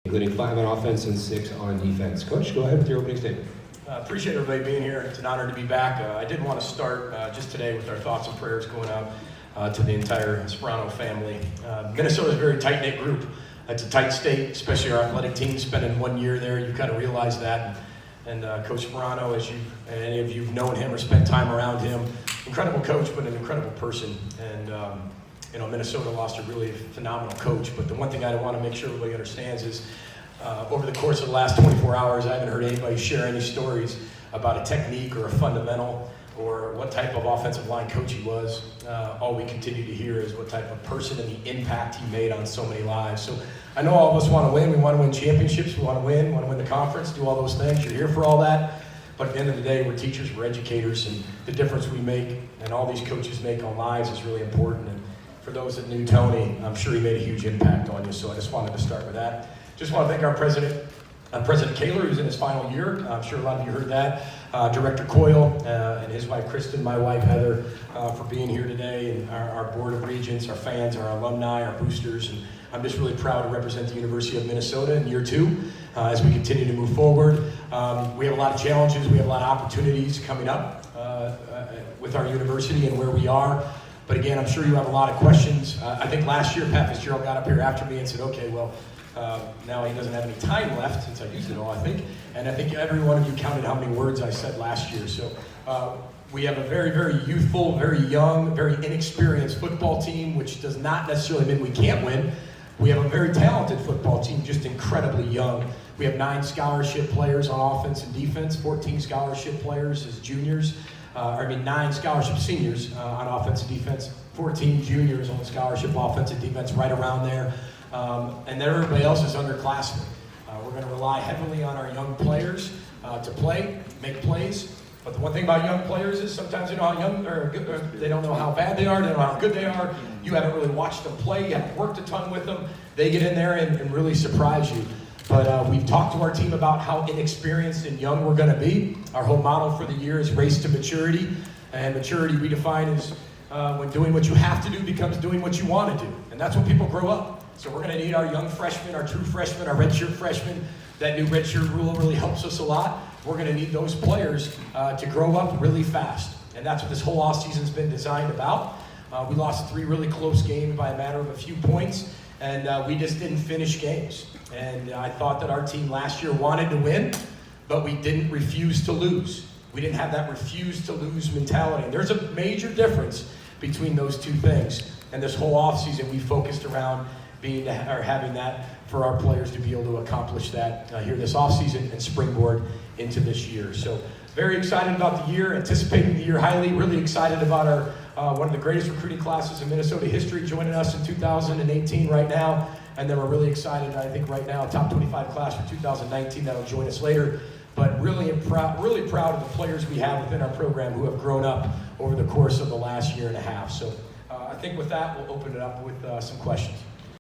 including 5 on offense and 6 on defense. Coach, go ahead with your opening statement. Appreciate everybody being here. It's an honor to be back. I did want to start just today with our thoughts and prayers going out to the entire Sperano family. Minnesota is a very tight-knit group. It's a tight state, especially our athletic team spending 1 year there. You kind of realize that. And Coach Sperano, as any of you have known him or spent time around him, incredible coach, but an incredible person. And Minnesota lost a really phenomenal coach. But the one thing I want to make sure everybody understands is over the course of the last 24 hours, I haven't heard anybody share any stories about a technique or a fundamental or what type of offensive line coach he was. All we continue to hear is what type of person and the impact he made on so many lives. So I know all of us want to win. We want to win championships. We want to win the conference, do all those things. You're here for all that. But at the end of the day, we're teachers, we're educators, and the difference we make and all these coaches make on lives is really important. And for those that knew Tony, I'm sure he made a huge impact on you. So I just wanted to start with that. Just want to thank our president, President Kaler, who's in his final year. I'm sure a lot of you heard that. Director Coyle and his wife Kristen, my wife Heather, for being here today, and our board of regents, our fans, our alumni, our boosters. And I'm just really proud to represent the University of Minnesota in year 2 as we continue to move forward. We have a lot of challenges. We have a lot of opportunities coming up with our university and where we are. But again, I'm sure you have a lot of questions. I think last year Pat Fitzgerald got up here after me and said, okay, well, now he doesn't have any time left since I used it all, I think. And I think every one of you counted how many words I said last year. So we have a very, very youthful, very young, very inexperienced football team, which does not necessarily mean we can't win. We have a very talented football team, just incredibly young. We have 9 scholarship players on offense and defense, 14 scholarship players as juniors. 9 scholarship seniors on offense and defense, 14 juniors on scholarship offense and defense, right around there. And then everybody else is underclassmen. We're going to rely heavily on our young players to play, make plays. But the one thing about young players is sometimes they know how young or good, or they don't know how bad they are, they don't know how good they are. You haven't really watched them play, you haven't worked a ton with them. They get in there and really surprise you. But we've talked to our team about how inexperienced and young we're going to be. Our whole model for the year is race to maturity. And maturity we define as when doing what you have to do becomes doing what you want to do. And that's when people grow up. So we're going to need our young freshmen, our true freshmen, our redshirt freshmen. That new redshirt rule really helps us a lot. We're going to need those players to grow up really fast. And that's what this whole offseason's been designed about. We lost 3 really close games by a matter of a few points. And we just didn't finish games. And I thought that our team last year wanted to win, but we didn't refuse to lose. We didn't have that refuse to lose mentality. And there's a major difference between those two things. And this whole offseason, we focused around having that for our players to be able to accomplish that here this offseason and springboard into this year. So very excited about the year, anticipating the year highly, really excited about our one of the greatest recruiting classes in Minnesota history joining us in 2018 right now. And then we're really excited, I think right now, top 25 class for 2019 that'll join us later. But really proud of the players we have within our program who have grown up over the course of the last year and a half. So I think with that, we'll open it up with some questions.